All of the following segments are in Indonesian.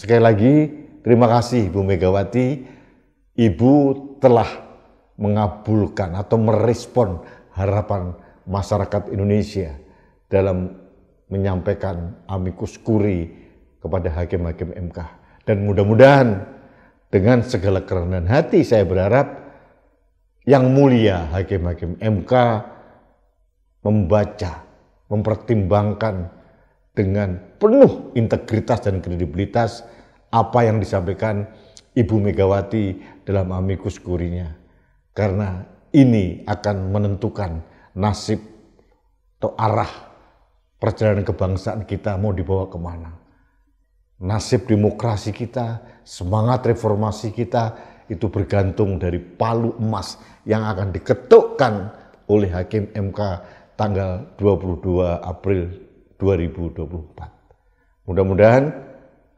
Sekali lagi, terima kasih Bu Megawati. Ibu telah mengabulkan atau merespon harapan masyarakat Indonesia dalam menyampaikan amicus curiae kepada hakim-hakim MK. Dan mudah-mudahan dengan segala kerendahan hati saya berharap yang mulia hakim-hakim MK membaca, mempertimbangkan dengan penuh integritas dan kredibilitas apa yang disampaikan Ibu Megawati dalam amicus curiae-nya. Karena ini akan menentukan nasib atau arah perjalanan kebangsaan kita mau dibawa kemana. Nasib demokrasi kita, semangat reformasi kita itu bergantung dari palu emas yang akan diketukkan oleh Hakim MK tanggal 22 April 2024. Mudah-mudahan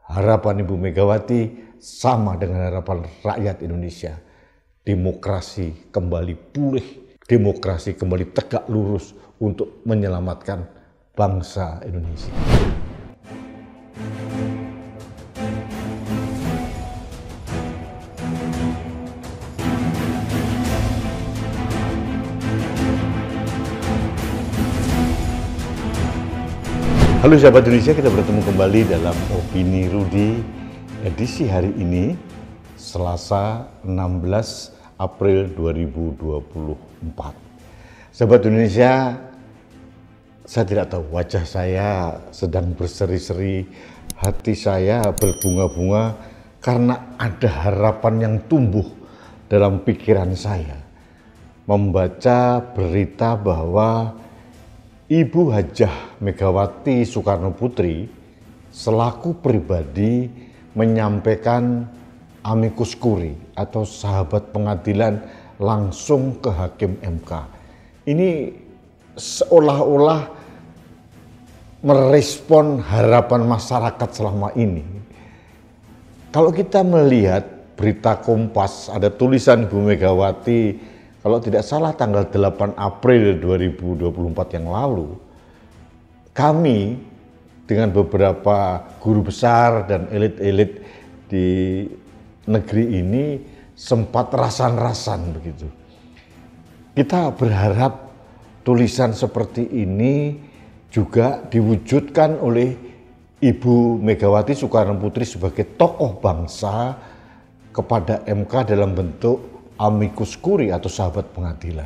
harapan Ibu Megawati sama dengan harapan rakyat Indonesia. Demokrasi kembali pulih, demokrasi kembali tegak lurus untuk menyelamatkan bangsa Indonesia. Halo sahabat Indonesia, kita bertemu kembali dalam Opini Rudi edisi hari ini, Selasa 16 April 2024. Sahabat Indonesia, saya tidak tahu, wajah saya sedang berseri-seri, hati saya berbunga-bunga karena ada harapan yang tumbuh dalam pikiran saya. Membaca berita bahwa Ibu Hajah Megawati Soekarno Putri selaku pribadi menyampaikan amicus curiae atau sahabat pengadilan langsung ke Hakim MK. Ini seolah-olah merespon harapan masyarakat selama ini. Kalau kita melihat berita Kompas, ada tulisan Ibu Megawati kalau tidak salah tanggal 8 April 2024 yang lalu, kami dengan beberapa guru besar dan elit-elit di negeri ini sempat rasan-rasan begitu. Kita berharap tulisan seperti ini juga diwujudkan oleh Ibu Megawati Soekarno Putri sebagai tokoh bangsa kepada MK dalam bentuk amicus curiae atau sahabat pengadilan.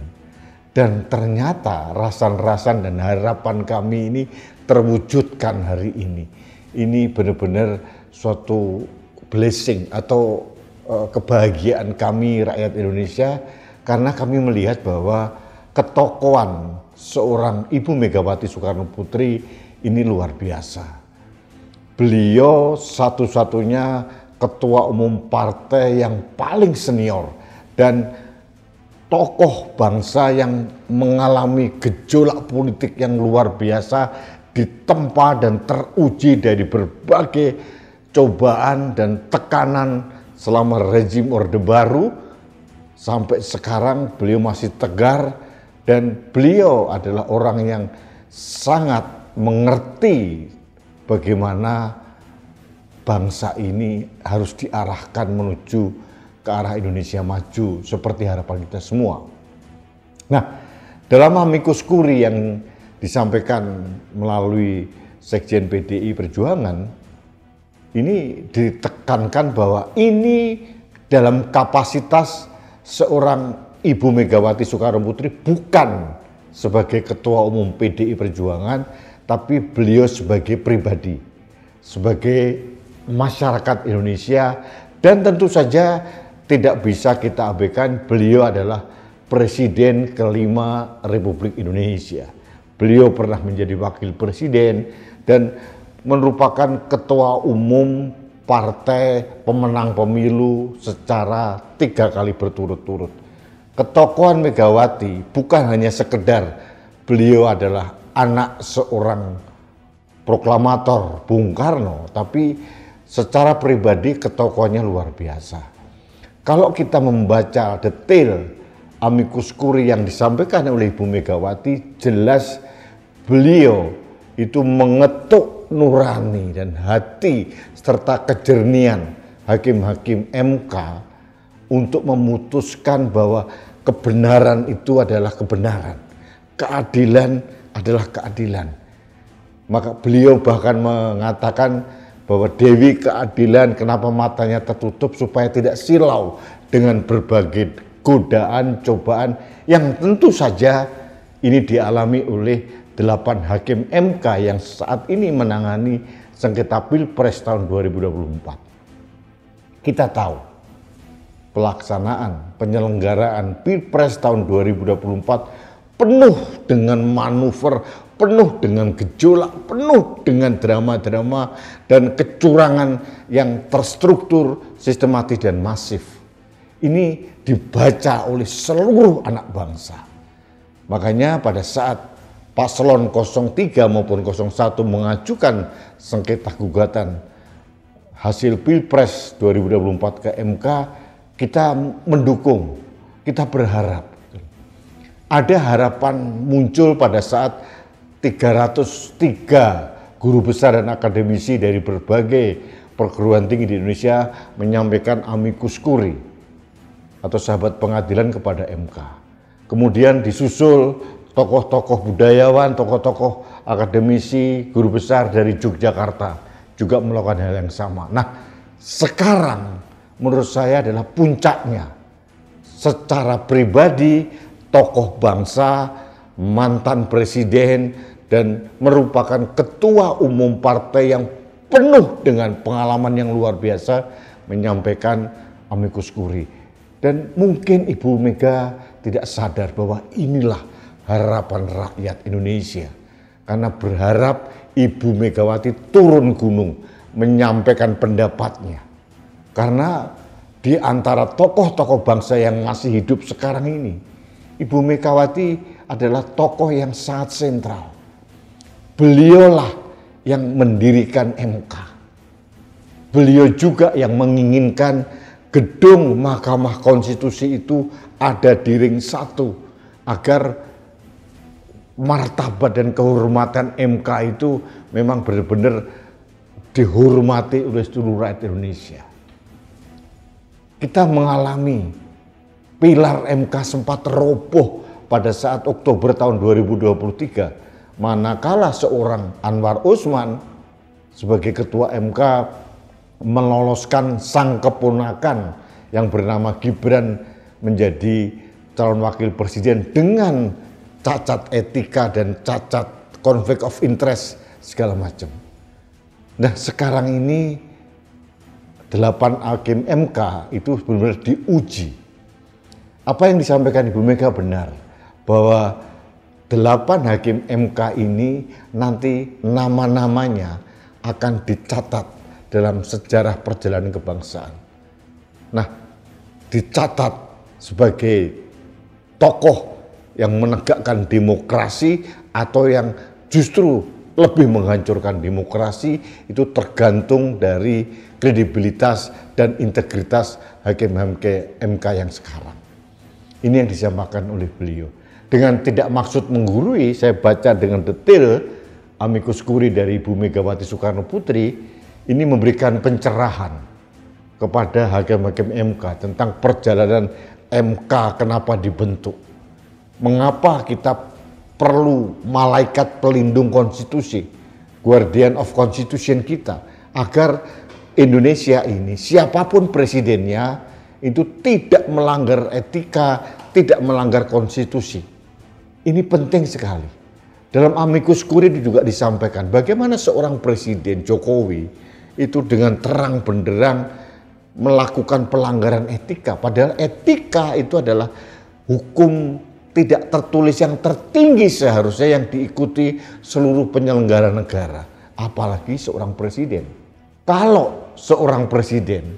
Dan ternyata rasan-rasan dan harapan kami ini terwujudkan hari ini. Ini benar-benar suatu blessing atau kebahagiaan kami rakyat Indonesia karena kami melihat bahwa ketokohan seorang Ibu Megawati Soekarno Putri ini luar biasa. Beliau satu-satunya ketua umum partai yang paling senior dan tokoh bangsa yang mengalami gejolak politik yang luar biasa ditempa dan teruji dari berbagai cobaan dan tekanan selama rezim Orde Baru. Sampai sekarang beliau masih tegar dan beliau adalah orang yang sangat mengerti bagaimana bangsa ini harus diarahkan menuju ke arah Indonesia maju seperti harapan kita semua. Nah, dalam amicus curiae yang disampaikan melalui Sekjen PDI Perjuangan, ini ditekankan bahwa ini dalam kapasitas seorang Ibu Megawati Soekarno Putri bukan sebagai Ketua Umum PDI Perjuangan, tapi beliau sebagai pribadi, sebagai masyarakat Indonesia, dan tentu saja tidak bisa kita abaikan beliau adalah Presiden kelima Republik Indonesia. Beliau pernah menjadi Wakil Presiden dan merupakan Ketua Umum Partai Pemenang Pemilu secara 3 kali berturut-turut. Ketokohan Megawati bukan hanya sekedar beliau adalah anak seorang proklamator Bung Karno, tapi secara pribadi ketokohannya luar biasa. Kalau kita membaca detail amicus curiae yang disampaikan oleh Ibu Megawati, jelas beliau itu mengetuk nurani dan hati serta kejernihan hakim-hakim MK untuk memutuskan bahwa kebenaran itu adalah kebenaran, keadilan adalah keadilan. Maka beliau bahkan mengatakan bahwa Dewi Keadilan kenapa matanya tertutup supaya tidak silau dengan berbagai godaan, cobaan yang tentu saja ini dialami oleh 8 hakim MK yang saat ini menangani sengketa Pilpres tahun 2024. Kita tahu pelaksanaan penyelenggaraan Pilpres tahun 2024 penuh dengan manuver, penuh dengan gejolak, penuh dengan drama-drama dan kecurangan yang terstruktur, sistematis dan masif. Ini dibaca oleh seluruh anak bangsa. Makanya pada saat Paslon 03 maupun 01 mengajukan sengketa gugatan hasil Pilpres 2024 ke MK, kita mendukung, kita berharap. Ada harapan muncul pada saat 303 guru besar dan akademisi dari berbagai perguruan tinggi di Indonesia menyampaikan amicus curiae atau sahabat pengadilan kepada MK. Kemudian disusul tokoh-tokoh budayawan, tokoh-tokoh akademisi, guru besar dari Yogyakarta juga melakukan hal yang sama. Nah, sekarang menurut saya adalah puncaknya. Secara pribadi, tokoh bangsa, mantan presiden, dan merupakan ketua umum partai yang penuh dengan pengalaman yang luar biasa menyampaikan amicus curiae. Dan mungkin Ibu Mega tidak sadar bahwa inilah harapan rakyat Indonesia, karena berharap Ibu Megawati turun gunung menyampaikan pendapatnya. Karena di antara tokoh-tokoh bangsa yang masih hidup sekarang ini, Ibu Megawati adalah tokoh yang sangat sentral. Beliaulah yang mendirikan MK. Beliau juga yang menginginkan gedung Mahkamah Konstitusi itu ada di ring 1 agar martabat dan kehormatan MK itu memang benar-benar dihormati oleh seluruh rakyat Indonesia. Kita mengalami pilar MK sempat roboh pada saat Oktober tahun 2023, manakala seorang Anwar Usman sebagai ketua MK meloloskan sang keponakan yang bernama Gibran menjadi calon wakil presiden dengan cacat etika dan cacat konflik of interest segala macam. Nah, sekarang ini 8 hakim MK itu benar-benar diuji. Apa yang disampaikan Ibu Mega benar, bahwa 8 hakim MK ini nanti nama-namanya akan dicatat dalam sejarah perjalanan kebangsaan. Nah, dicatat sebagai tokoh yang menegakkan demokrasi atau yang justru lebih menghancurkan demokrasi, itu tergantung dari kredibilitas dan integritas hakim-hakim MK yang sekarang. Ini yang disampaikan oleh beliau. Dengan tidak maksud menggurui, saya baca dengan detail amicus curiae dari Ibu Megawati Soekarno Putri, ini memberikan pencerahan kepada hakim-hakim MK tentang perjalanan MK kenapa dibentuk. Mengapa kita perlu malaikat pelindung konstitusi, guardian of constitution kita, agar Indonesia ini siapapun presidennya itu tidak melanggar etika, tidak melanggar konstitusi. Ini penting sekali. Dalam amicus curiae juga disampaikan bagaimana seorang presiden Jokowi itu dengan terang benderang melakukan pelanggaran etika. Padahal etika itu adalah hukum tidak tertulis yang tertinggi seharusnya yang diikuti seluruh penyelenggara negara. Apalagi seorang presiden. Kalau seorang presiden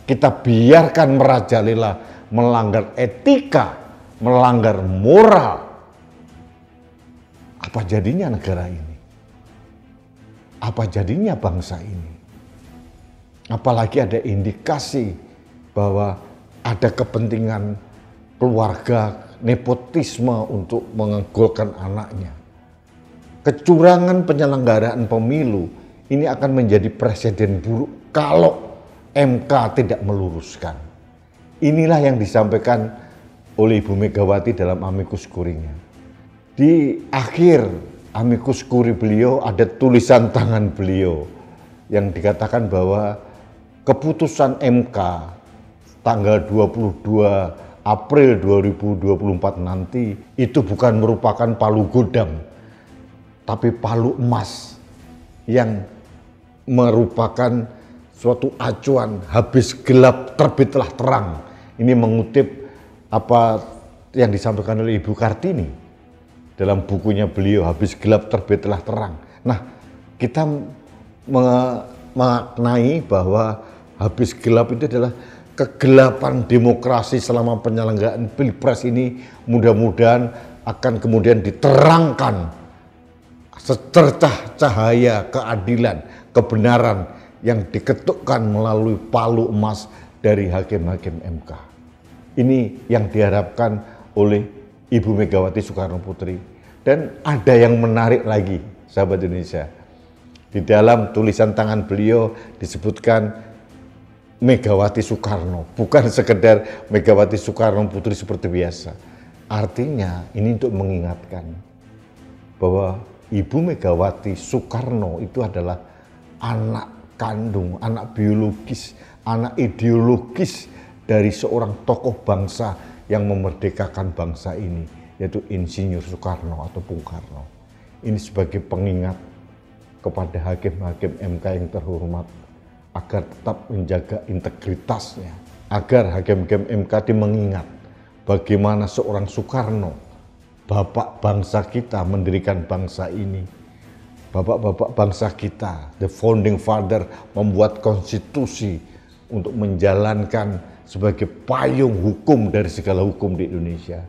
kita biarkan merajalela melanggar etika, melanggar moral, apa jadinya negara ini? Apa jadinya bangsa ini? Apalagi ada indikasi bahwa ada kepentingan keluarga, nepotisme untuk menggolkan anaknya. kecurangan penyelenggaraan pemilu ini akan menjadi presiden buruk kalau MK tidak meluruskan. Inilah yang disampaikan oleh Ibu Megawati dalam amicus curiae-nya. Di akhir amicus curiae beliau ada tulisan tangan beliau yang dikatakan bahwa keputusan MK tanggal 22 April 2024 nanti itu bukan merupakan palu godam, tapi palu emas yang merupakan suatu acuan habis gelap terbitlah terang. Ini mengutip apa yang disampaikan oleh Ibu Kartini dalam bukunya beliau, habis gelap terbitlah terang. Nah, kita memaknai bahwa habis gelap itu adalah kegelapan demokrasi selama penyelenggaraan Pilpres ini mudah-mudahan akan kemudian diterangkan secercah cahaya keadilan, kebenaran yang diketukkan melalui palu emas dari hakim-hakim MK. Ini yang diharapkan oleh Ibu Megawati Soekarno Putri. Dan ada yang menarik lagi, sahabat Indonesia. Di dalam tulisan tangan beliau disebutkan Megawati Soekarno, bukan sekedar Megawati Soekarno Putri seperti biasa. Artinya ini untuk mengingatkan bahwa Ibu Megawati Soekarno itu adalah anak kandung, anak biologis, anak ideologis dari seorang tokoh bangsa yang memerdekakan bangsa ini, yaitu Insinyur Soekarno atau Bung Karno. Ini sebagai pengingat kepada hakim-hakim MK yang terhormat agar tetap menjaga integritasnya, agar hakim-hakim MK mengingat bagaimana seorang Soekarno, bapak bangsa kita, mendirikan bangsa ini. Bapak-bapak bangsa kita, the founding father, membuat konstitusi untuk menjalankan sebagai payung hukum dari segala hukum di Indonesia.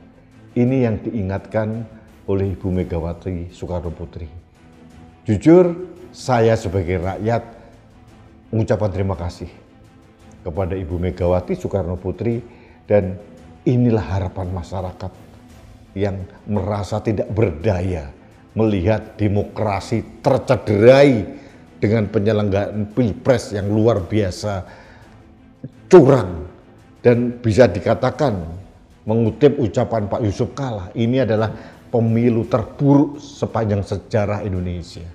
Ini yang diingatkan oleh Ibu Megawati Soekarno Putri. Jujur, saya sebagai rakyat mengucapkan terima kasih kepada Ibu Megawati Soekarno Putri, dan inilah harapan masyarakat yang merasa tidak berdaya melihat demokrasi tercederai dengan penyelenggaraan Pilpres yang luar biasa curang, dan bisa dikatakan mengutip ucapan Pak Yusuf Kalla, ini adalah pemilu terburuk sepanjang sejarah Indonesia.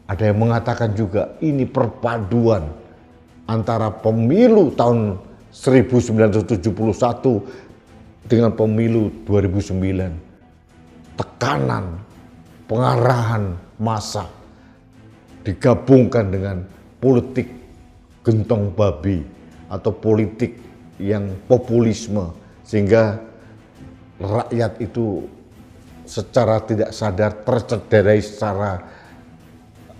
Ada yang mengatakan juga ini perpaduan antara pemilu tahun 1971 dengan pemilu 2009. Tekanan, pengarahan massa digabungkan dengan politik gentong babi atau politik yang populisme, sehingga rakyat itu secara tidak sadar tercederai secara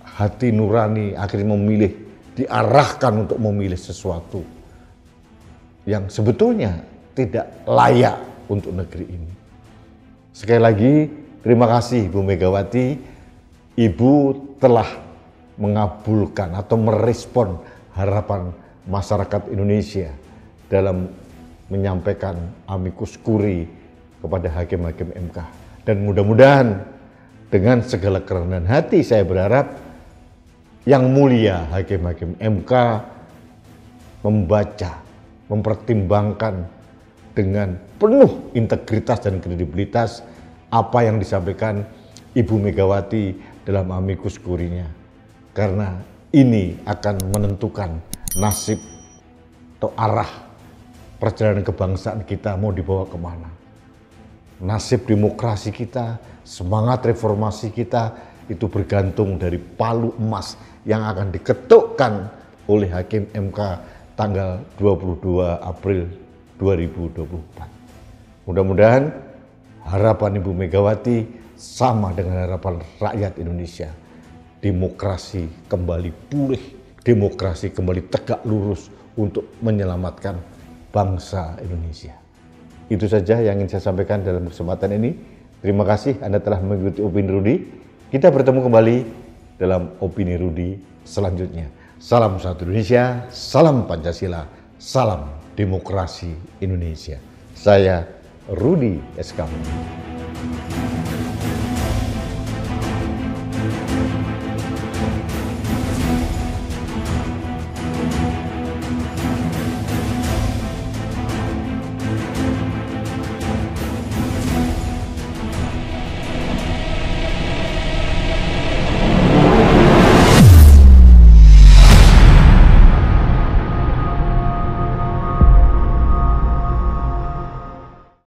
hati nurani, akhirnya memilih, diarahkan untuk memilih sesuatu yang sebetulnya tidak layak untuk negeri ini. Sekali lagi, terima kasih Bu Megawati, Ibu telah mengabulkan atau merespon harapan masyarakat Indonesia dalam menyampaikan amicus curiae kepada hakim-hakim MK. Dan mudah-mudahan dengan segala kerendahan hati saya berharap yang mulia hakim-hakim MK membaca, mempertimbangkan dengan penuh integritas dan kredibilitas apa yang disampaikan Ibu Megawati dalam amicus curiae-nya. Karena ini akan menentukan nasib atau arah perjalanan kebangsaan kita mau dibawa kemana. Nasib demokrasi kita, semangat reformasi kita itu bergantung dari palu emas yang akan diketukkan oleh Hakim MK tanggal 22 April 2024. Mudah-mudahan harapan Ibu Megawati sama dengan harapan rakyat Indonesia. Demokrasi kembali pulih, demokrasi kembali tegak lurus untuk menyelamatkan bangsa Indonesia. Itu saja yang ingin saya sampaikan dalam kesempatan ini. Terima kasih Anda telah mengikuti Opini Rudi. Kita bertemu kembali dalam Opini Rudi selanjutnya. Salam satu Indonesia, salam Pancasila, salam demokrasi Indonesia. Saya Rudi SK.